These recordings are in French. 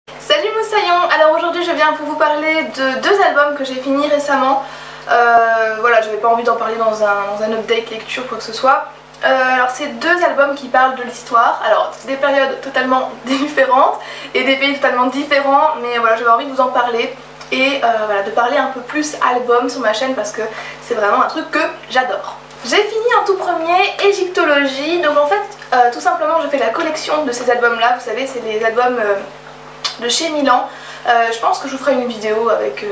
Salut Moussaillon. Alors aujourd'hui je viens pour vous parler de deux albums que j'ai finis récemment. Voilà, j'avais pas envie d'en parler dans un update lecture quoi que ce soit. Alors c'est deux albums qui parlent de l'histoire, alors des périodes totalement différentes et des pays totalement différents, mais voilà, j'avais envie de vous en parler et voilà, de parler un peu plus album sur ma chaîne parce que c'est vraiment un truc que j'adore. J'ai fini en tout premier Égyptologie, donc en fait tout simplement je fais la collection de ces albums là, vous savez c'est les albums de chez Milan. Je pense que je vous ferai une vidéo avec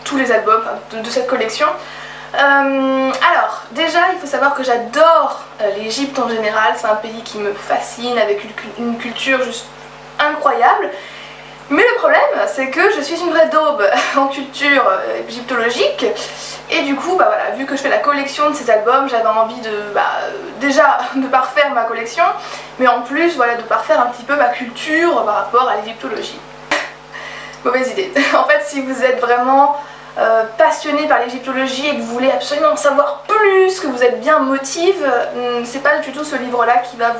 tous les albums de cette collection. Alors déjà il faut savoir que j'adore l'Égypte en général, c'est un pays qui me fascine avec une culture juste incroyable. Mais le problème c'est que je suis une vraie daube en culture égyptologique et du coup bah voilà, vu que je fais la collection de ces albums j'avais envie de déjà de parfaire ma collection mais en plus voilà de parfaire un petit peu ma culture par rapport à l'égyptologie. Mauvaise idée. En fait si vous êtes vraiment passionné par l'égyptologie et que vous voulez absolument en savoir plus, que vous êtes bien motive, c'est pas du tout ce livre là qui va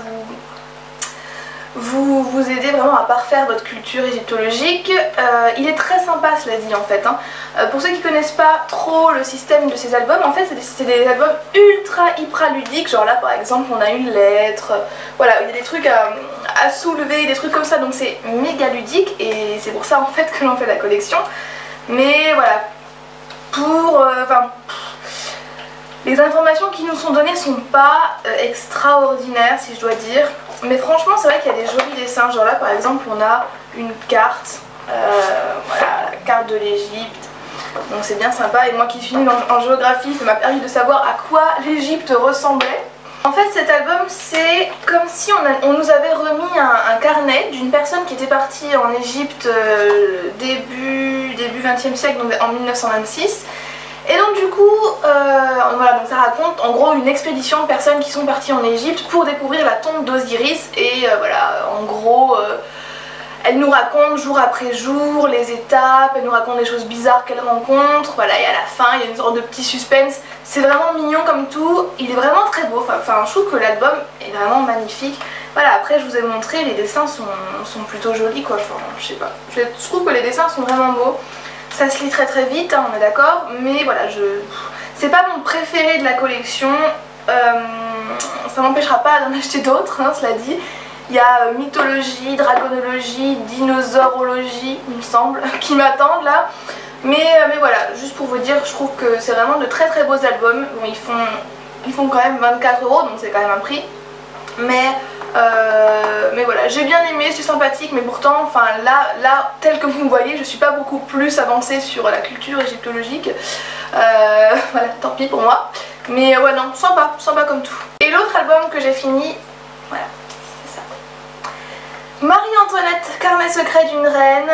vous aider vraiment à parfaire votre culture égyptologique. Il est très sympa cela dit en fait. Pour ceux qui connaissent pas trop le système de ces albums, en fait c'est des albums ultra hyper ludiques, genre là par exemple on a une lettre, voilà il y a des trucs à soulever, des trucs comme ça, donc c'est méga ludique et c'est pour ça en fait que l'on fait la collection. Mais voilà, les informations qui nous sont données sont pas extraordinaires si je dois dire. Mais franchement c'est vrai qu'il y a des jolis dessins, genre là par exemple on a une carte, voilà la carte de l'Égypte, donc c'est bien sympa et moi qui suis nulle en géographie ça m'a permis de savoir à quoi l'Égypte ressemblait. En fait cet album c'est comme si on nous avait remis un carnet d'une personne qui était partie en Égypte début 20e siècle, donc en 1926. Et donc du coup, voilà, donc ça raconte en gros une expédition de personnes qui sont parties en Égypte pour découvrir la tombe d'Osiris et voilà, en gros, elle nous raconte jour après jour les étapes, elle nous raconte les choses bizarres qu'elle rencontre, voilà, et à la fin il y a une sorte de petit suspense. C'est vraiment mignon comme tout, il est vraiment très beau, enfin je trouve que l'album est vraiment magnifique. Voilà, après je vous ai montré, les dessins sont plutôt jolis quoi, enfin je sais pas, je trouve que les dessins sont vraiment beaux. Ça se lit très très vite, hein, on est d'accord, mais voilà, c'est pas mon préféré de la collection, ça m'empêchera pas d'en acheter d'autres, hein, cela dit. Il y a mythologie, dragonologie, dinosaurologie, il me semble, qui m'attendent là. Mais voilà, juste pour vous dire, je trouve que c'est vraiment de très très beaux albums. Bon, ils font quand même 24 €, donc c'est quand même un prix. Mais voilà, j'ai bien aimé, c'est sympathique, mais pourtant, enfin là, tel que vous me voyez, je suis pas beaucoup plus avancée sur la culture égyptologique. Voilà, tant pis pour moi. Mais ouais, non, sympa comme tout. Et l'autre album que j'ai fini, voilà, c'est ça. Marie-Antoinette, carnet secret d'une reine,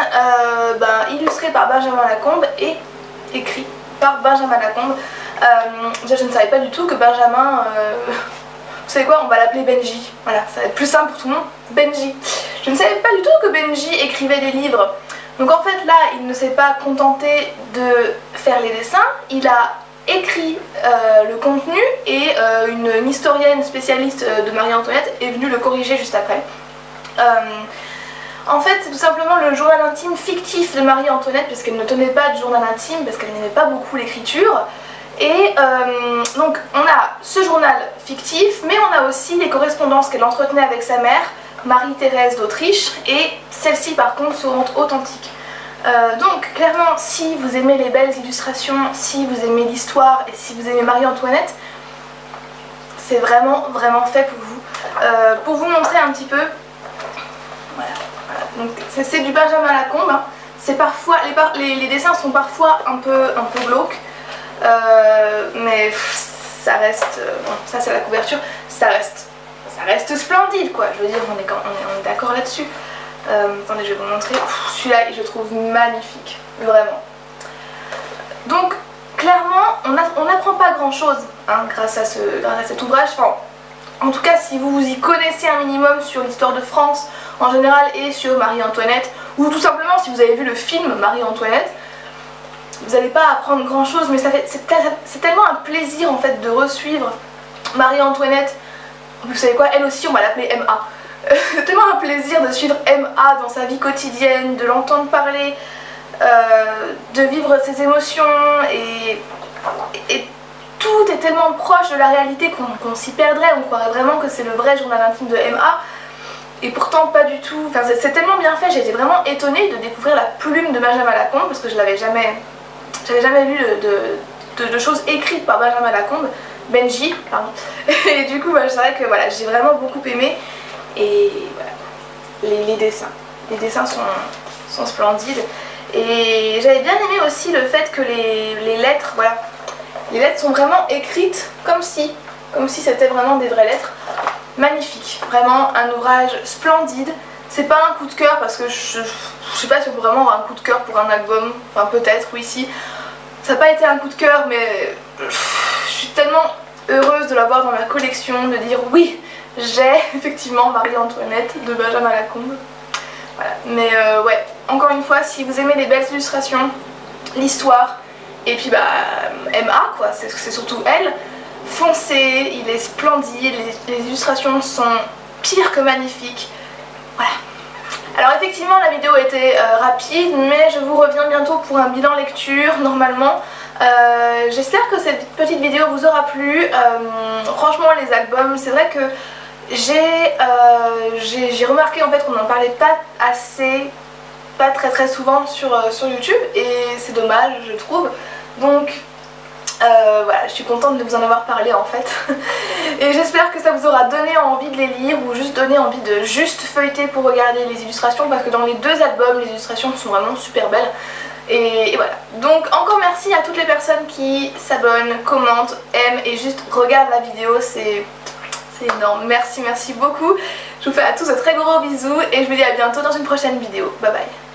illustré par Benjamin Lacombe et écrit par Benjamin Lacombe. Déjà, je ne savais pas du tout que Benjamin... vous savez quoi, on va l'appeler Benji, voilà, ça va être plus simple pour tout le monde, Benji. Je ne savais pas du tout que Benji écrivait des livres. Donc en fait là, il ne s'est pas contenté de faire les dessins, il a écrit le contenu et une historienne spécialiste de Marie-Antoinette est venue le corriger juste après. En fait c'est tout simplement le journal intime fictif de Marie-Antoinette parce qu'elle ne tenait pas de journal intime, parce qu'elle n'aimait pas beaucoup l'écriture. Et donc on a ce journal fictif, mais on a aussi les correspondances qu'elle entretenait avec sa mère, Marie-Thérèse d'Autriche, et celles-ci par contre seront authentiques. Donc clairement si vous aimez les belles illustrations, si vous aimez l'histoire et si vous aimez Marie-Antoinette, c'est vraiment fait pour vous montrer un petit peu. Voilà. Donc c'est du Benjamin Lacombe, hein. C'est parfois, les dessins sont parfois un peu glauques. Mais ça reste, bon ça c'est la couverture, ça reste splendide quoi, je veux dire on est d'accord là-dessus. Attendez je vais vous montrer, celui-là je le trouve magnifique, vraiment. Donc clairement on n'apprend pas grand chose hein, grâce à cet ouvrage, enfin, en tout cas si vous y connaissez un minimum sur l'histoire de France en général et sur Marie-Antoinette, ou tout simplement si vous avez vu le film Marie-Antoinette, vous n'allez pas apprendre grand chose, mais c'est tellement un plaisir en fait de resuivre Marie-Antoinette. Vous savez quoi, elle aussi on va l'appeler MA. tellement un plaisir de suivre MA dans sa vie quotidienne, de l'entendre parler, de vivre ses émotions et tout est tellement proche de la réalité qu'on s'y perdrait, on croirait vraiment que c'est le vrai journal intime de MA. Et pourtant pas du tout, enfin c'est tellement bien fait, j'ai été vraiment étonnée de découvrir la plume de Benjamin Lacombe parce que j'avais jamais lu de choses écrites par Benjamin Lacombe, Benji, pardon. Et du coup c'est vrai que voilà, j'ai vraiment beaucoup aimé et voilà, les dessins sont splendides. Et j'avais bien aimé aussi le fait que les lettres, voilà, les lettres sont vraiment écrites comme si c'était vraiment des vraies lettres. Magnifique, vraiment un ouvrage splendide. C'est pas un coup de cœur parce que je sais pas si on peut vraiment avoir un coup de cœur pour un album, enfin peut-être, oui, si. Ça n'a pas été un coup de cœur, mais je suis tellement heureuse de l'avoir dans ma collection, de dire oui, j'ai effectivement Marie-Antoinette de Benjamin Lacombe. Voilà. Mais ouais, encore une fois, si vous aimez les belles illustrations, l'histoire, et puis MA quoi, c'est surtout elle, foncez, il est splendide, les illustrations sont pires que magnifiques. Voilà. Alors effectivement la vidéo était rapide, mais je vous reviens bientôt pour un bilan lecture normalement. J'espère que cette petite vidéo vous aura plu. Franchement les albums, c'est vrai que j'ai remarqué en fait qu'on n'en parlait pas assez, pas très souvent sur YouTube et c'est dommage je trouve. Donc voilà, je suis contente de vous en avoir parlé en fait. Et j'espère que ça vous aura donné envie de les lire ou juste donné envie de juste feuilleter pour regarder les illustrations parce que dans les deux albums les illustrations sont vraiment super belles. Et voilà, donc encore merci à toutes les personnes qui s'abonnent, commentent, aiment et juste regardent la vidéo, c'est énorme. Merci beaucoup. Je vous fais à tous de très gros bisous et je vous dis à bientôt dans une prochaine vidéo. Bye bye.